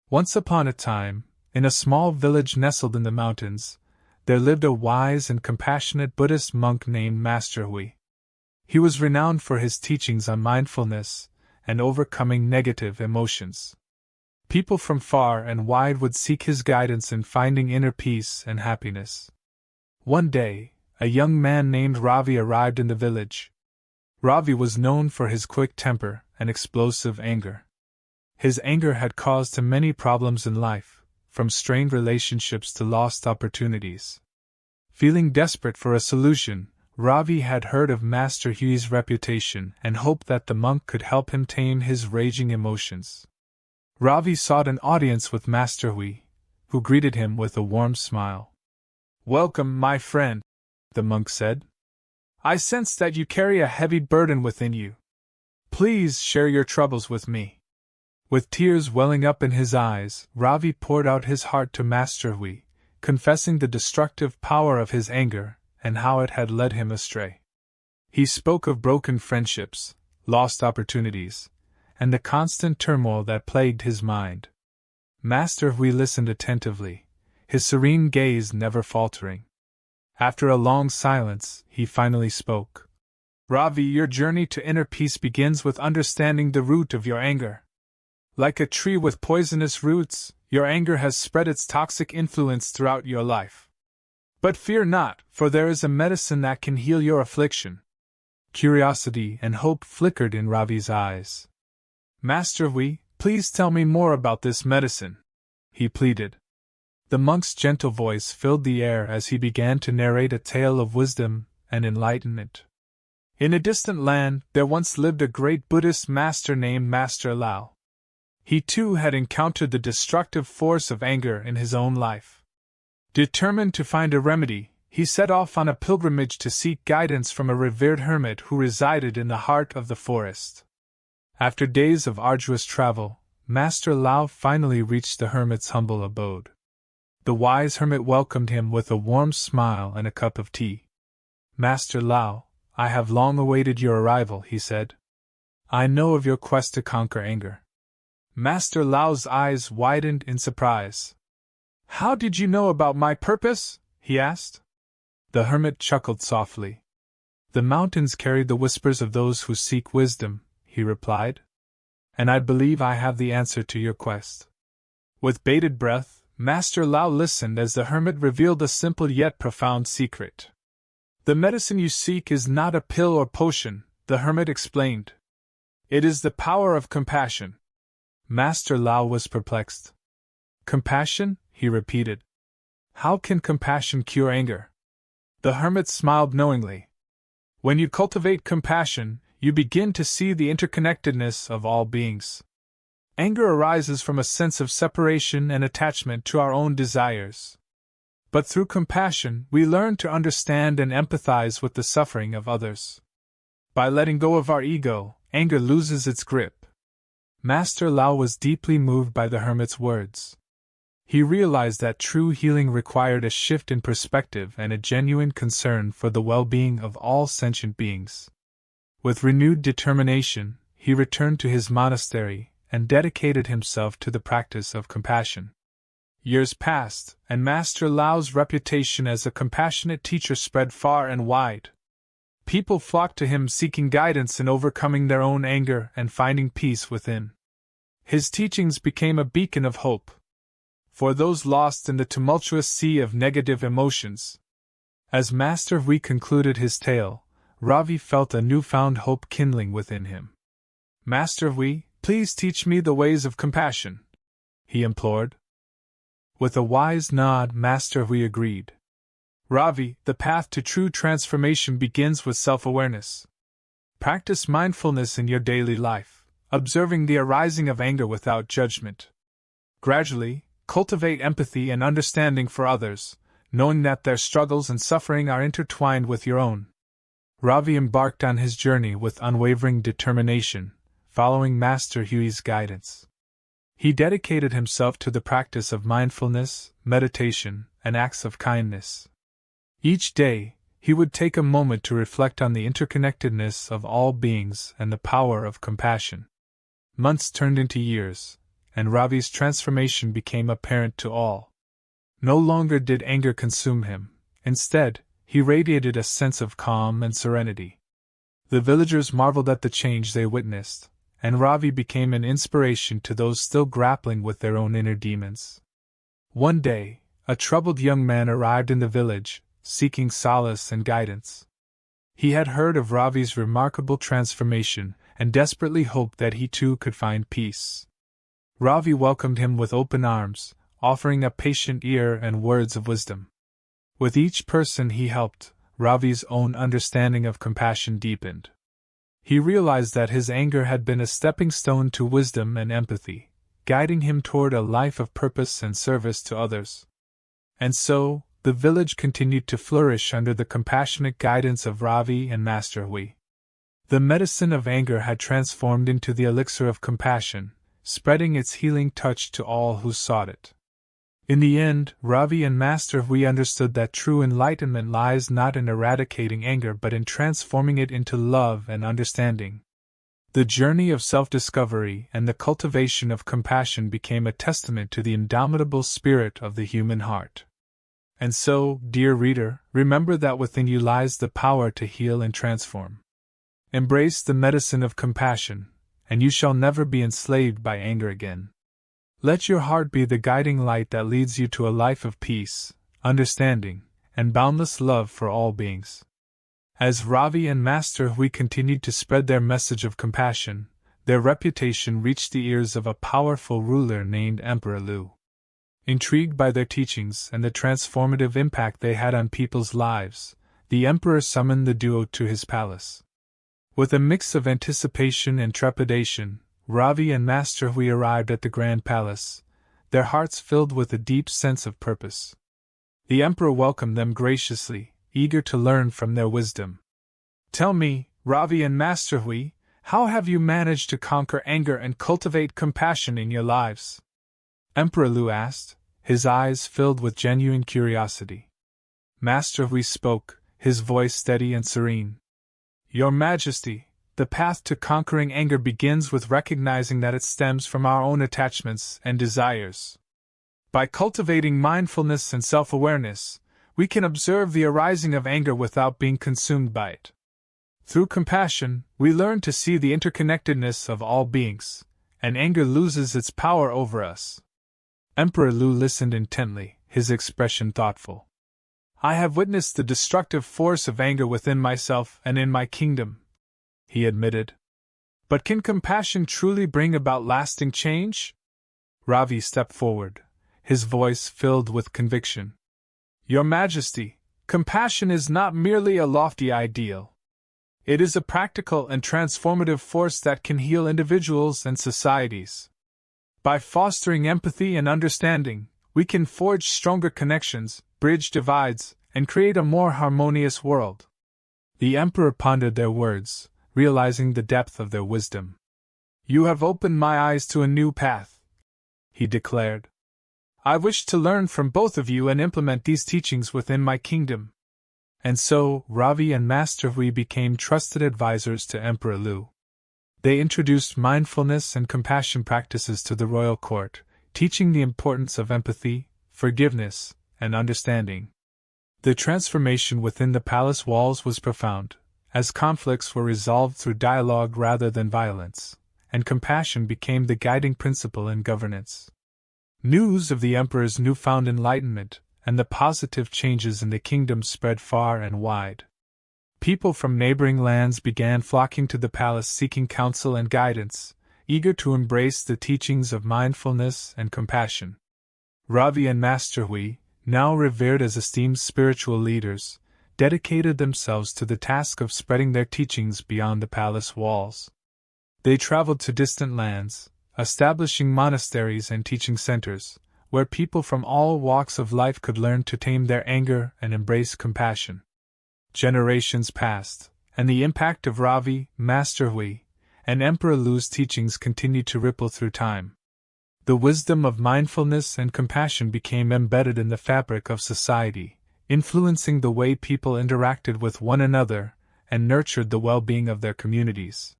Once upon a time, in a small village nestled in the mountains, there lived a wise and compassionate Buddhist monk named Master Hui. He was renowned for his teachings on mindfulness and overcoming negative emotions. People from far and wide would seek his guidance in finding inner peace and happiness. One day, a young man named Ravi arrived in the village. Ravi was known for his quick temper and explosive anger. His anger had caused him many problems in life, from strained relationships to lost opportunities. Feeling desperate for a solution, Ravi had heard of Master Hui's reputation and hoped that the monk could help him tame his raging emotions. Ravi sought an audience with Master Hui, who greeted him with a warm smile. "Welcome, my friend," the monk said. "I sense that you carry a heavy burden within you. Please share your troubles with me." With tears welling up in his eyes, Ravi poured out his heart to Master Hui, confessing the destructive power of his anger and how it had led him astray. He spoke of broken friendships, lost opportunities, and the constant turmoil that plagued his mind. Master Hui listened attentively, his serene gaze never faltering. After a long silence, he finally spoke. "Ravi, your journey to inner peace begins with understanding the root of your anger. Like a tree with poisonous roots, your anger has spread its toxic influence throughout your life. But fear not, for there is a medicine that can heal your affliction." Curiosity and hope flickered in Ravi's eyes. "Master Hui, please tell me more about this medicine," he pleaded. The monk's gentle voice filled the air as he began to narrate a tale of wisdom and enlightenment. In a distant land, there once lived a great Buddhist master named Master Lao. He too had encountered the destructive force of anger in his own life. Determined to find a remedy, he set off on a pilgrimage to seek guidance from a revered hermit who resided in the heart of the forest. After days of arduous travel, Master Lao finally reached the hermit's humble abode. The wise hermit welcomed him with a warm smile and a cup of tea. "Master Lao, I have long awaited your arrival," he said. "I know of your quest to conquer anger." Master Lao's eyes widened in surprise. "How did you know about my purpose?" he asked. The hermit chuckled softly. "The mountains carry the whispers of those who seek wisdom," he replied. "And I believe I have the answer to your quest." With bated breath, Master Lao listened as the hermit revealed a simple yet profound secret. "The medicine you seek is not a pill or potion," the hermit explained. "It is the power of compassion." Master Lao was perplexed. "Compassion?" he repeated. "How can compassion cure anger?" The hermit smiled knowingly. "When you cultivate compassion, you begin to see the interconnectedness of all beings. Anger arises from a sense of separation and attachment to our own desires. But through compassion, we learn to understand and empathize with the suffering of others. By letting go of our ego, anger loses its grip." Master Lao was deeply moved by the hermit's words. He realized that true healing required a shift in perspective and a genuine concern for the well-being of all sentient beings. With renewed determination, he returned to his monastery and dedicated himself to the practice of compassion. Years passed, and Master Lao's reputation as a compassionate teacher spread far and wide. People flocked to him seeking guidance in overcoming their own anger and finding peace within. His teachings became a beacon of hope for those lost in the tumultuous sea of negative emotions. As Master Hui concluded his tale, Ravi felt a newfound hope kindling within him. "Master Hui, please teach me the ways of compassion," he implored. With a wise nod, Master Hui agreed. "Ravi, the path to true transformation begins with self-awareness. Practice mindfulness in your daily life, observing the arising of anger without judgment. Gradually, cultivate empathy and understanding for others, knowing that their struggles and suffering are intertwined with your own." Ravi embarked on his journey with unwavering determination, following Master Hui's guidance. He dedicated himself to the practice of mindfulness, meditation, and acts of kindness. Each day, he would take a moment to reflect on the interconnectedness of all beings and the power of compassion. Months turned into years, and Ravi's transformation became apparent to all. No longer did anger consume him. Instead, he radiated a sense of calm and serenity. The villagers marveled at the change they witnessed, and Ravi became an inspiration to those still grappling with their own inner demons. One day, a troubled young man arrived in the village, seeking solace and guidance. He had heard of Ravi's remarkable transformation and desperately hoped that he too could find peace. Ravi welcomed him with open arms, offering a patient ear and words of wisdom. With each person he helped, Ravi's own understanding of compassion deepened. He realized that his anger had been a stepping stone to wisdom and empathy, guiding him toward a life of purpose and service to others. And so, the village continued to flourish under the compassionate guidance of Ravi and Master Hui. The medicine of anger had transformed into the elixir of compassion, spreading its healing touch to all who sought it. In the end, Ravi and Master Hui understood that true enlightenment lies not in eradicating anger but in transforming it into love and understanding. The journey of self-discovery and the cultivation of compassion became a testament to the indomitable spirit of the human heart. And so, dear reader, remember that within you lies the power to heal and transform. Embrace the medicine of compassion, and you shall never be enslaved by anger again. Let your heart be the guiding light that leads you to a life of peace, understanding, and boundless love for all beings. As Ravi and Master Hui continued to spread their message of compassion, their reputation reached the ears of a powerful ruler named Emperor Lu. Intrigued by their teachings and the transformative impact they had on people's lives, the emperor summoned the duo to his palace. With a mix of anticipation and trepidation, Ravi and Master Hui arrived at the grand palace, their hearts filled with a deep sense of purpose. The emperor welcomed them graciously, eager to learn from their wisdom. "Tell me, Ravi and Master Hui, how have you managed to conquer anger and cultivate compassion in your lives?" Emperor Lu asked, his eyes filled with genuine curiosity. Master Hui spoke, his voice steady and serene. "Your Majesty, the path to conquering anger begins with recognizing that it stems from our own attachments and desires. By cultivating mindfulness and self-awareness, we can observe the arising of anger without being consumed by it. Through compassion, we learn to see the interconnectedness of all beings, and anger loses its power over us." Emperor Lu listened intently, his expression thoughtful. "I have witnessed the destructive force of anger within myself and in my kingdom," he admitted. "But can compassion truly bring about lasting change?" Ravi stepped forward, his voice filled with conviction. "Your Majesty, compassion is not merely a lofty ideal. It is a practical and transformative force that can heal individuals and societies. By fostering empathy and understanding, we can forge stronger connections, bridge divides, and create a more harmonious world." The emperor pondered their words, realizing the depth of their wisdom. "You have opened my eyes to a new path," he declared. "I wish to learn from both of you and implement these teachings within my kingdom." And so, Ravi and Master Hui became trusted advisors to Emperor Lu. They introduced mindfulness and compassion practices to the royal court, teaching the importance of empathy, forgiveness, and understanding. The transformation within the palace walls was profound, as conflicts were resolved through dialogue rather than violence, and compassion became the guiding principle in governance. News of the emperor's newfound enlightenment and the positive changes in the kingdom spread far and wide. People from neighboring lands began flocking to the palace seeking counsel and guidance, eager to embrace the teachings of mindfulness and compassion. Ravi and Master Hui, now revered as esteemed spiritual leaders, dedicated themselves to the task of spreading their teachings beyond the palace walls. They traveled to distant lands, establishing monasteries and teaching centers, where people from all walks of life could learn to tame their anger and embrace compassion. Generations passed, and the impact of Ravi, Master Hui, and Emperor Lu's teachings continued to ripple through time. The wisdom of mindfulness and compassion became embedded in the fabric of society, influencing the way people interacted with one another and nurtured the well-being of their communities.